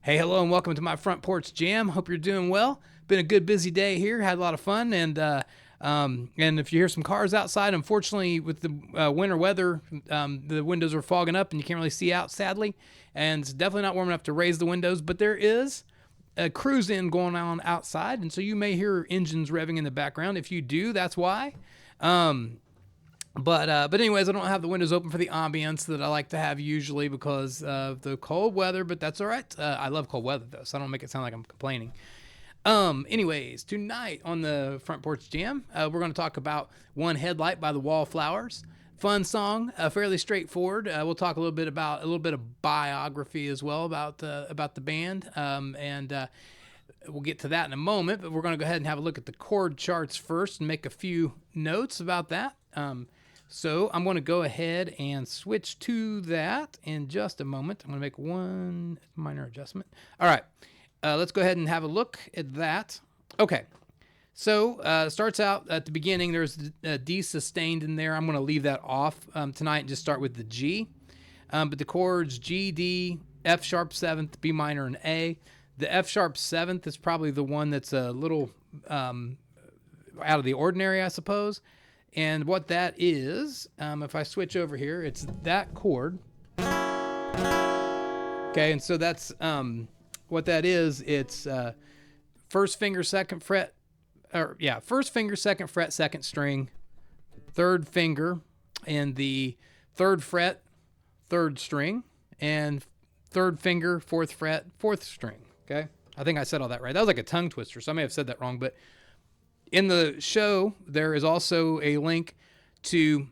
Hey, hello, and welcome to my front porch jam. Hope you're doing well. Been a good, busy day here. Had a lot of fun, and if you hear some cars outside, unfortunately, with the winter weather, the windows are fogging up, and you can't really see out, sadly. And it's definitely not warm enough to raise the windows, but there is a cruise-in going on outside, and so you may hear engines revving in the background. If you do, that's why. But anyways, I don't have the windows open for the ambience that I like to have usually because of the cold weather, but that's all right. I love cold weather though, so I don't make it sound like I'm complaining. Anyways, tonight on the Front Porch Jam, we're going to talk about One Headlight by the Wallflowers. Fun song, fairly straightforward. We'll talk a little bit of biography as well about the band, and we'll get to that in a moment. But we're going to go ahead and have a look at the chord charts first and make a few notes about that. So I'm going to go ahead and switch to that in just a moment. I'm going to make one minor adjustment. All right, let's go ahead and have a look at that. Okay, so starts out at the beginning. There's a D sustained in there. I'm going to leave that off tonight and just start with the G. But the chords G, D, F sharp 7th, B minor, and A. The F sharp 7th is probably the one that's a little out of the ordinary, I suppose. And what that is, if I switch over here, it's that chord. Okay, and so that's what that is. It's first finger, second fret, first finger, second fret, second string, third finger, and the third fret, third string, and third finger, fourth fret, fourth string. Okay, I think I said all that right. That was like a tongue twister, so I may have said that wrong, but in the show, there is also a link to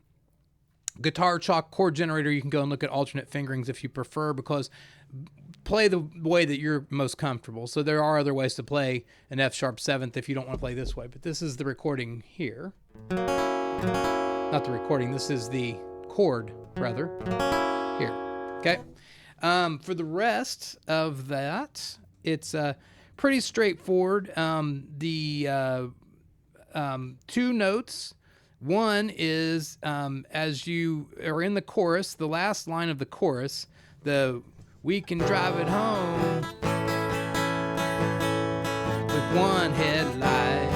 Guitar Chalk Chord Generator. You can go and look at alternate fingerings if you prefer, because play the way that you're most comfortable. So there are other ways to play an F sharp 7th if you don't want to play this way. But this is the recording here. Not the recording. This is the chord, rather, here. Okay. For the rest of that, it's pretty straightforward. Two notes. One is as you are in the chorus, the last line of the chorus, we can drive it home with one headlight.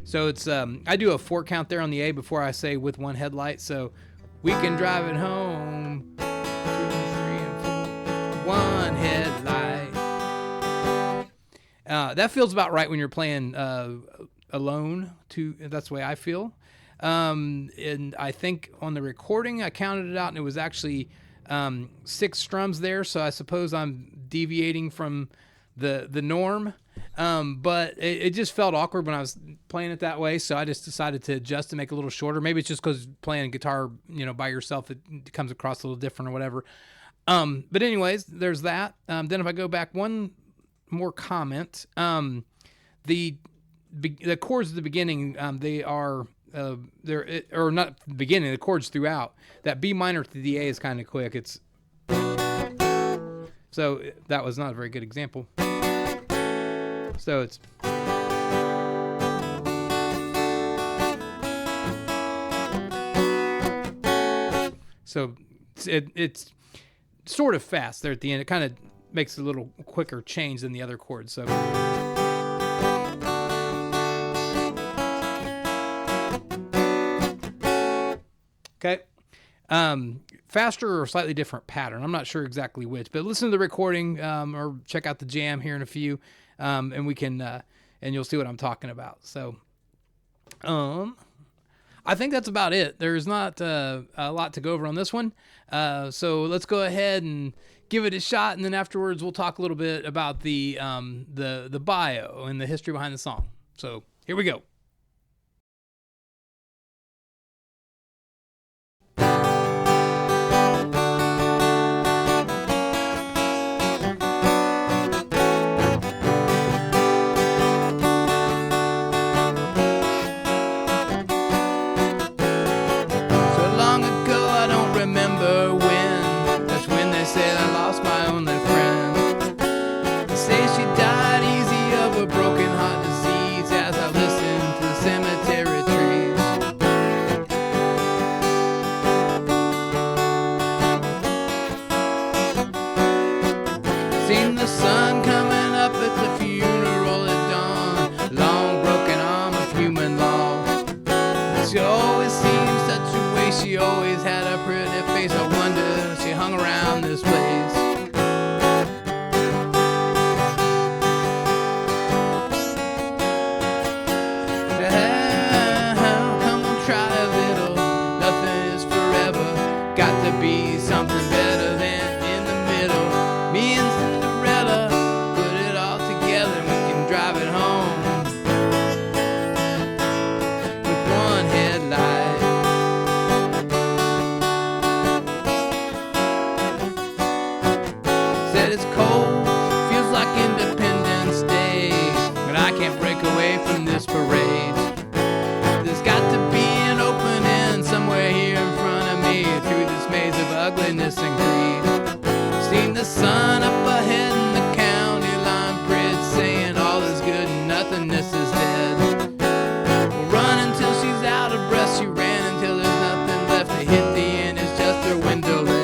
So it's I do a 4 count there on the A before I say with one headlight. So we can drive it home, 2, 3, and 4, one headlight. That feels about right when you're playing alone. That's the way I feel. And I think on the recording I counted it out and it was actually 6 strums there, so I suppose I'm deviating from the norm, but it just felt awkward when I was playing it that way, so I just decided to adjust to make it a little shorter. Maybe it's just because playing guitar by yourself, it comes across a little different or whatever. But anyways, there's that. Then if I go back one more comment, the chords at the beginning, they are or not the beginning, the chords throughout. That B minor to the A is kind of quick. It's so that was not a very good example. So it's it's sort of fast there at the end. It kind of makes a little quicker change than the other chords. So okay. Faster or slightly different pattern. I'm not sure exactly which, but listen to the recording or check out the jam here in a few, and we can and you'll see what I'm talking about. So I think that's about it. There's not a lot to go over on this one. So let's go ahead and give it a shot, and then afterwards we'll talk a little bit about the bio and the history behind the song. So here we go. be something better than in the middle. Me and Cinderella put it all together and we can drive it home with one headlight. Said it's cold, feels like Independence Day, but I can't break away from this parade. There's got to be an opening somewhere here in front of me through this maze of ugliness and greed. Seen the sun up ahead in the county line bridge saying all is good and nothingness is dead. We'll run until she's out of breath. She ran until there's nothing left to hit the end. It's just her window lid.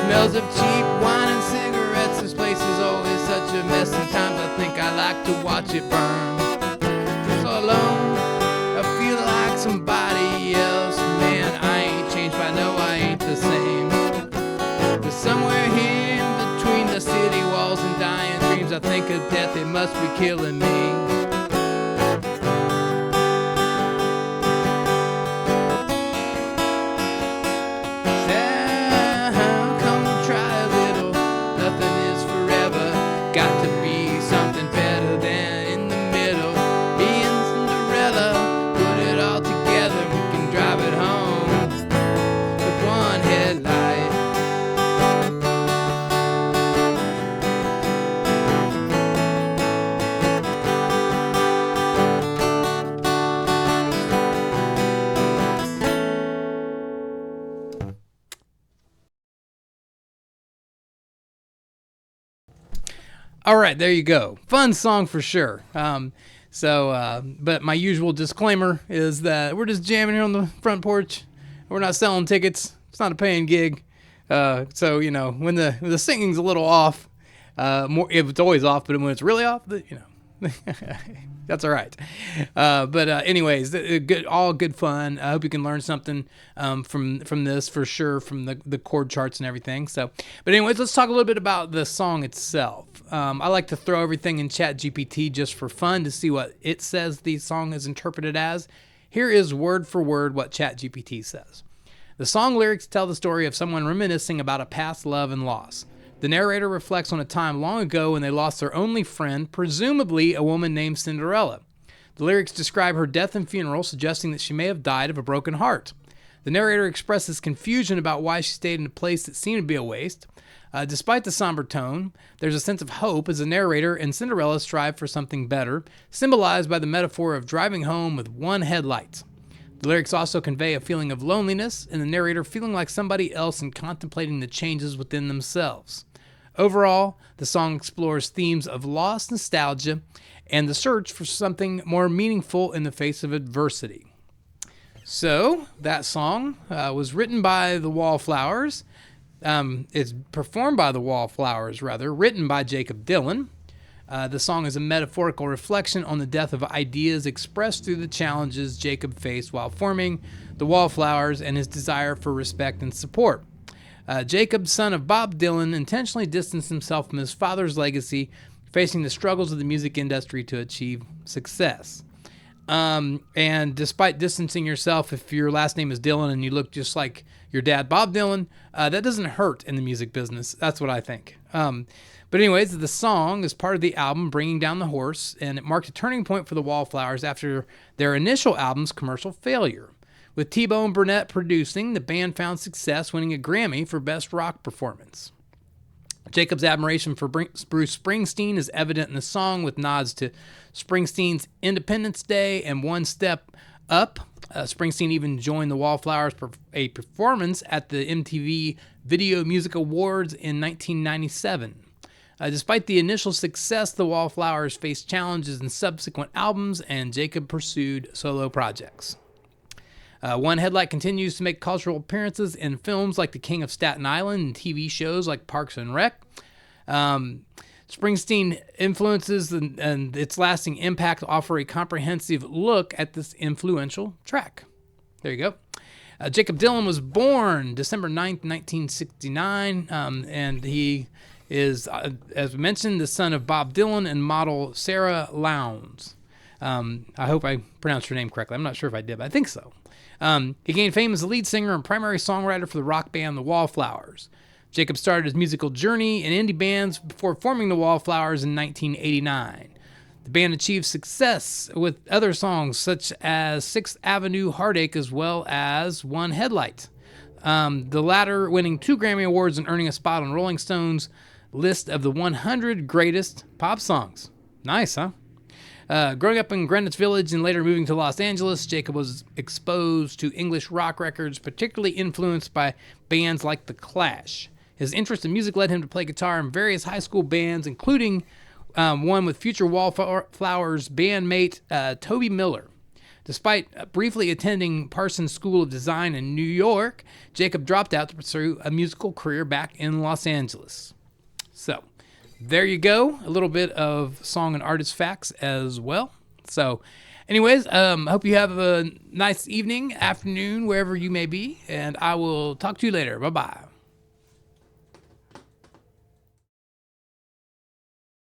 Smells of cheap wine and cigarettes. This place is always such a mess. Sometimes I think I like to watch it burn. So alone, I feel like somebody else. Man, I ain't changed, but I know I ain't the same. But somewhere here in between the city walls and dying dreams, I think of death, it must be killing me. Got to be something better than in the middle. Me and Cinderella put it all together. We can drive it home with one headlight. All right, there you go. Fun song for sure. But my usual disclaimer is that we're just jamming here on the front porch. We're not selling tickets. It's not a paying gig. So, you know, when the singing's a little off, it's always off, but when it's really off, you know, that's all right. Anyways, all good fun. I hope you can learn something from this for sure, from the chord charts and everything. So, but anyways, let's talk a little bit about the song itself. I like to throw everything in ChatGPT just for fun to see what it says the song is interpreted as. Here is word for word what ChatGPT says. The song lyrics tell the story of someone reminiscing about a past love and loss. The narrator reflects on a time long ago when they lost their only friend, presumably a woman named Cinderella. The lyrics describe her death and funeral, suggesting that she may have died of a broken heart. The narrator expresses confusion about why she stayed in a place that seemed to be a waste. Despite the somber tone, there's a sense of hope as the narrator and Cinderella strive for something better, symbolized by the metaphor of driving home with one headlight. The lyrics also convey a feeling of loneliness, and the narrator feeling like somebody else and contemplating the changes within themselves. Overall, the song explores themes of loss, nostalgia, and the search for something more meaningful in the face of adversity. So, that song was written by the Wallflowers. It's performed by the Wallflowers, written by Jakob Dylan. The song is a metaphorical reflection on the death of ideas expressed through the challenges Jacob faced while forming the Wallflowers and his desire for respect and support. Jacob, son of Bob Dylan, intentionally distanced himself from his father's legacy, facing the struggles of the music industry to achieve success. And despite distancing yourself, if your last name is Dylan and you look just like your dad, Bob Dylan, that doesn't hurt in the music business. That's what I think. But anyways, the song is part of the album Bringing Down the Horse, and it marked a turning point for the Wallflowers after their initial album's commercial failure. With T-Bone Burnett producing, the band found success, winning a Grammy for Best Rock Performance. Jacob's admiration for Bruce Springsteen is evident in the song, with nods to Springsteen's Independence Day and One Step Up. Springsteen even joined the Wallflowers for a performance at the MTV Video Music Awards in 1997. Despite the initial success, the Wallflowers faced challenges in subsequent albums, and Jacob pursued solo projects. One Headlight continues to make cultural appearances in films like The King of Staten Island and TV shows like Parks and Rec. Springsteen influences and its lasting impact offer a comprehensive look at this influential track. There you go. Jacob Dylan was born December 9th, 1969, and he is, as we mentioned, the son of Bob Dylan and model Sarah Lowndes. I hope I pronounced her name correctly. I'm not sure if I did, but I think so. He gained fame as the lead singer and primary songwriter for the rock band The Wallflowers. Jacob started his musical journey in indie bands before forming The Wallflowers in 1989. The band achieved success with other songs such as 6th Avenue Heartache as well as One Headlight. The latter winning 2 Grammy Awards and earning a spot on Rolling Stone's list of the 100 greatest pop songs. Nice, huh? Growing up in Greenwich Village and later moving to Los Angeles, Jacob was exposed to English rock records, particularly influenced by bands like The Clash. His interest in music led him to play guitar in various high school bands, including one with future Wallflowers bandmate Toby Miller. Despite briefly attending Parsons School of Design in New York, Jacob dropped out to pursue a musical career back in Los Angeles. So, there you go. A little bit of song and artist facts as well. So, anyways, hope you have a nice evening, afternoon, wherever you may be, and I will talk to you later. Bye-bye.